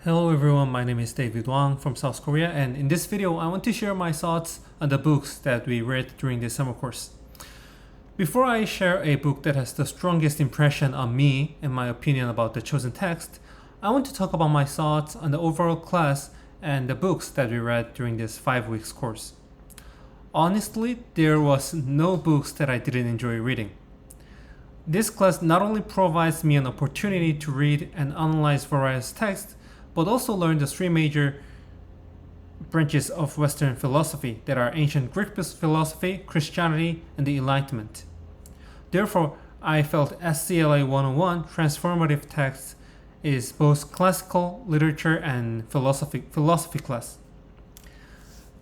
Hello everyone, my name is David Wang from South Korea, and in this video I want to share my thoughts on the books that we read during this summer course. Before I share a book that has the strongest impression on me and my opinion about the chosen text, I want to talk about my thoughts on the overall class and the books that we read during this 5 weeks course. Honestly, there was no books that I didn't enjoy reading. This class not only provides me an opportunity to read and analyze various texts, but also learn the three major branches of Western philosophy that are ancient Greek philosophy, Christianity, and the Enlightenment. Therefore, I felt SCLA 101 transformative text is both classical literature and philosophy class.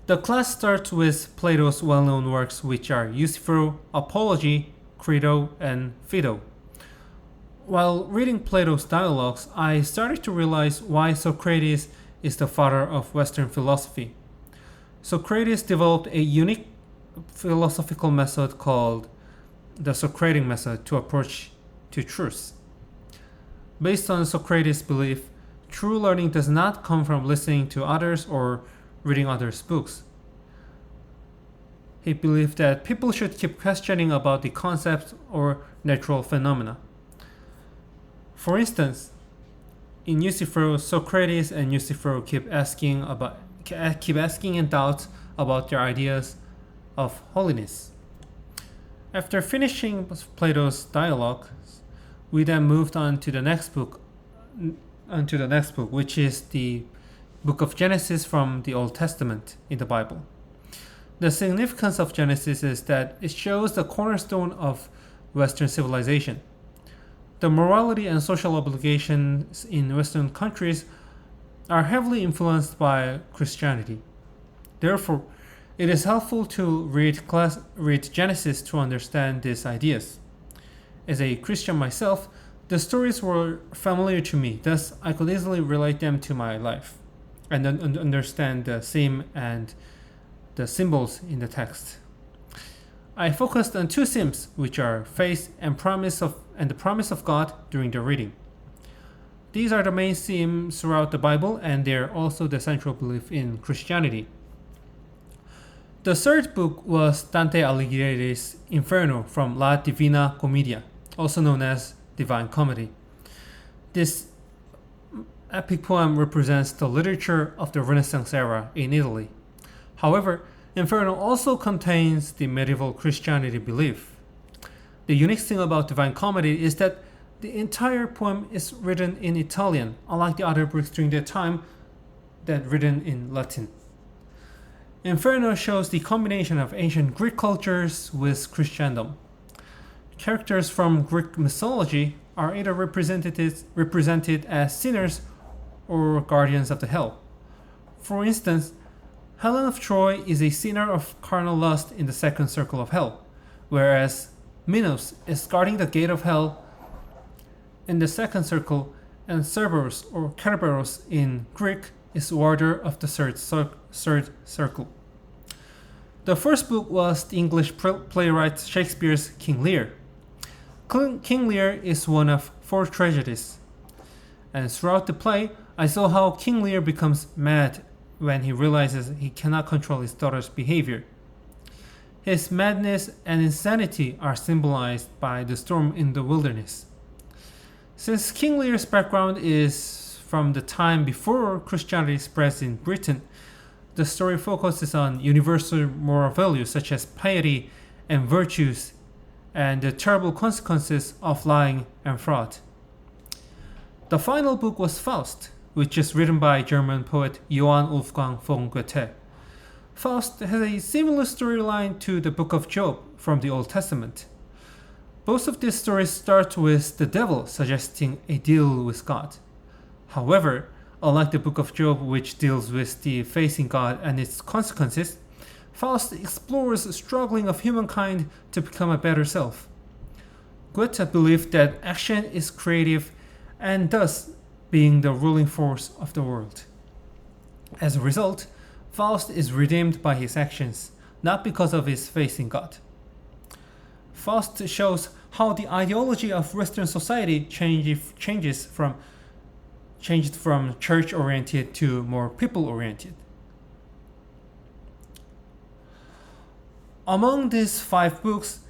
The class starts with Plato's well-known works, which are Euthyphro, Apology, Crito, and Phaedo. While reading Plato's dialogues, I started to realize why Socrates is the father of Western philosophy. Socrates developed a unique philosophical method called the Socratic method to approach to truth. Based on Socrates' belief, true learning does not come from listening to others or reading others' books. He believed that people should keep questioning about the concepts or natural phenomena. For instance, in Euthyphro, Socrates and Euthyphro keep asking in doubt about their ideas of holiness. After finishing Plato's dialogue, we then moved on to the next book, which is the book of Genesis from the Old Testament in the Bible. The significance of Genesis is that it shows the cornerstone of Western civilization. The morality and social obligations in Western countries are heavily influenced by Christianity. Therefore, it is helpful to read Genesis to understand these ideas. As a Christian myself, the stories were familiar to me, thus I could easily relate them to my life and understand the theme and the symbols in the text. I focused on two themes, which are faith and the promise of God during the reading. These are the main themes throughout the Bible, and they are also the central belief in Christianity. The third book was Dante Alighieri's Inferno from La Divina Commedia, also known as Divine Comedy. This epic poem represents the literature of the Renaissance era in Italy. However, Inferno also contains the medieval Christianity belief. The unique thing about Divine Comedy is that the entire poem is written in Italian, unlike the other books during that time that written in Latin. Inferno shows the combination of ancient Greek cultures with Christendom. Characters from Greek mythology are either represented as sinners or guardians of the hell. For instance, Helen of Troy is a sinner of carnal lust in the second circle of hell, whereas Minos is guarding the gate of hell in the second circle, and Cerberus or Kerberos in Greek is warder of the third circle. The first book was the English playwright Shakespeare's King Lear. King Lear is one of 4 tragedies, and throughout the play, I saw how King Lear becomes mad when he realizes he cannot control his daughter's behavior. His madness and insanity are symbolized by the storm in the wilderness. Since King Lear's background is from the time before Christianity spreads in Britain, the story focuses on universal moral values such as piety and virtues and the terrible consequences of lying and fraud. The final book was Faust, which is written by German poet Johann Wolfgang von Goethe. Faust has a similar storyline to the Book of Job from the Old Testament. Both of these stories start with the devil suggesting a deal with God. However, unlike the Book of Job, which deals with the faith in God and its consequences, Faust explores the struggling of humankind to become a better self. Goethe believed that action is creative and thus being the ruling force of the world. As a result, Faust is redeemed by his actions, not because of his faith in God. Faust shows how the ideology of Western society changes from changed from church-oriented to more people-oriented. Among these 5 books,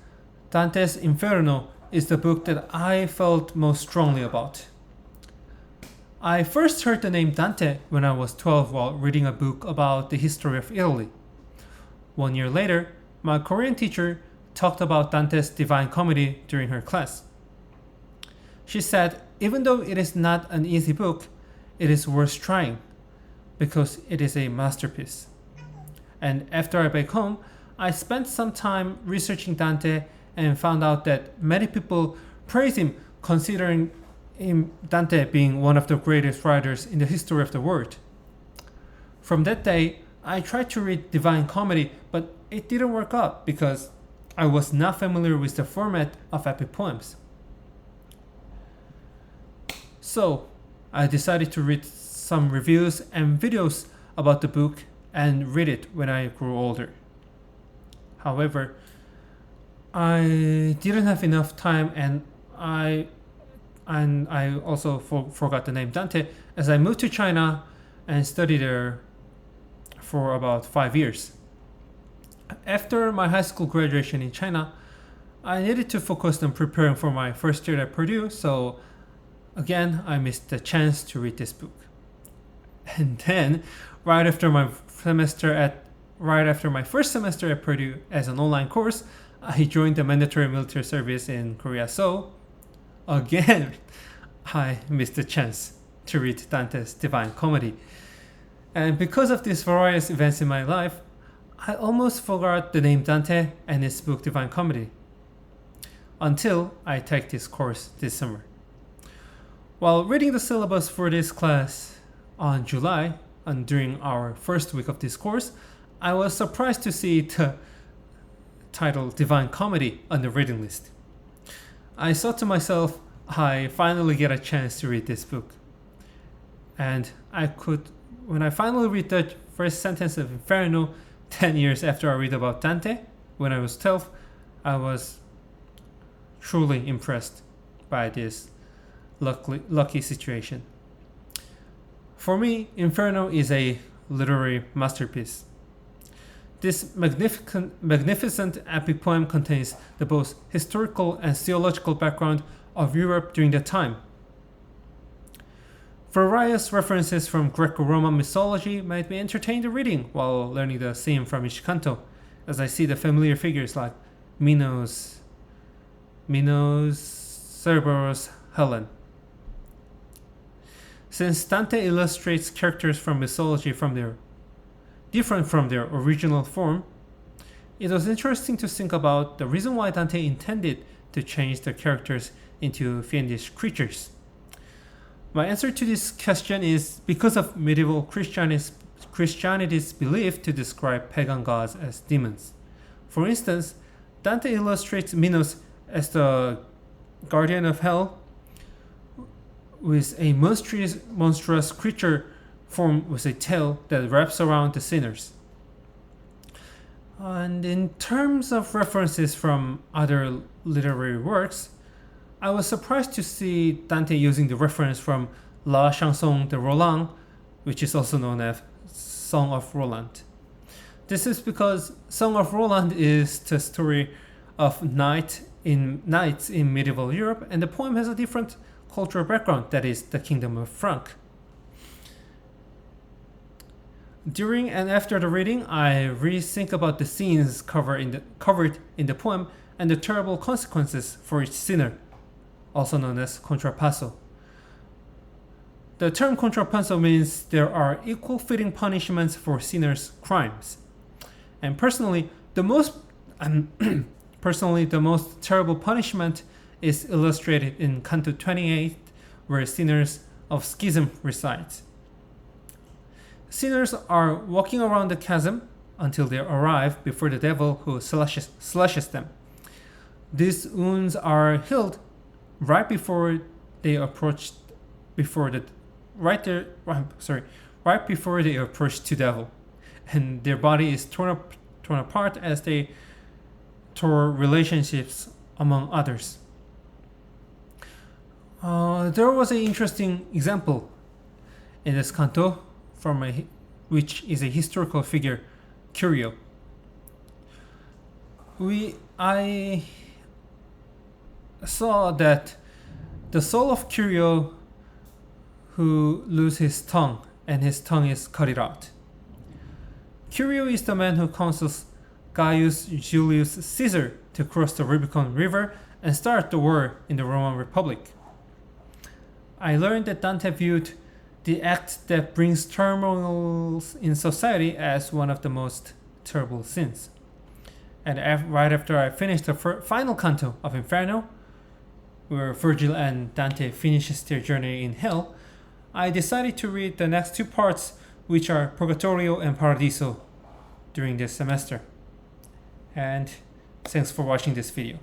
Dante's Inferno is the book that I felt most strongly about. I first heard the name Dante when I was 12 while reading a book about the history of Italy. 1 year later, my Korean teacher talked about Dante's Divine Comedy during her class. She said, even though it is not an easy book, it is worth trying because it is a masterpiece. And after I back home, I spent some time researching Dante and found out that many people praise him, considering Dante being one of the greatest writers in the history of the world. From that day, I tried to read Divine Comedy, but it didn't work out because I was not familiar with the format of epic poems. So, I decided to read some reviews and videos about the book and read it when I grew older. However, I didn't have enough time, and I also forgot the name Dante as I moved to China and studied there for about 5 years. After my high school graduation in China, I needed to focus on preparing for my first year at Purdue, so again, I missed the chance to read this book. And then, right after my first semester at Purdue as an online course, I joined the mandatory military service in Korea. So, again, I missed the chance to read Dante's Divine Comedy. And because of these various events in my life, I almost forgot the name Dante and his book Divine Comedy until I took this course this summer. While reading the syllabus for this class on July, and during our first week of this course, I was surprised to see the title Divine Comedy on the reading list. I thought to myself, I finally get a chance to read this book. And when I finally read the first sentence of Inferno 10 years after I read about Dante, when I was 12, I was truly impressed by this lucky situation. For me, Inferno is a literary masterpiece. This magnificent epic poem contains the both historical and theological background of Europe during that time. Various references from Greco-Roman mythology might be entertaining reading while learning the theme from each canto, as I see the familiar figures like Minos, Cerberus, Helen. Since Dante illustrates characters from mythology different from their original form, it was interesting to think about the reason why Dante intended to change the characters into fiendish creatures. My answer to this question is because of medieval Christianity's belief to describe pagan gods as demons. For instance, Dante illustrates Minos as the guardian of hell, with a monstrous creature formed with a tail that wraps around the sinners. And in terms of references from other literary works, I was surprised to see Dante using the reference from La Chanson de Roland, which is also known as Song of Roland. This is because Song of Roland is the story of knights in medieval Europe, and the poem has a different cultural background, that is the Kingdom of Frank. During and after the reading, I rethink about the scenes covered in the poem and the terrible consequences for each sinner, also known as contrapasso. The term contrapasso means there are equal fitting punishments for sinners' crimes. And personally, the most terrible punishment is illustrated in Canto 28, where sinners of schism resides. Sinners are walking around the chasm until they arrive before the devil who slashes them. These wounds are healed right before they approach the devil, and their body is torn apart as they tore relationships among others. There was an interesting example in this canto, which is a historical figure, Curio. I saw that the soul of Curio who loses his tongue, and his tongue is cut out. Curio is the man who counsels Gaius Julius Caesar to cross the Rubicon River and start the war in the Roman Republic. I learned that Dante viewed the act that brings turmoil in society as one of the most terrible sins. And right after I finished the final canto of Inferno, where Virgil and Dante finishes their journey in hell, I decided to read the next two parts, which are Purgatorio and Paradiso, during this semester. And thanks for watching this video.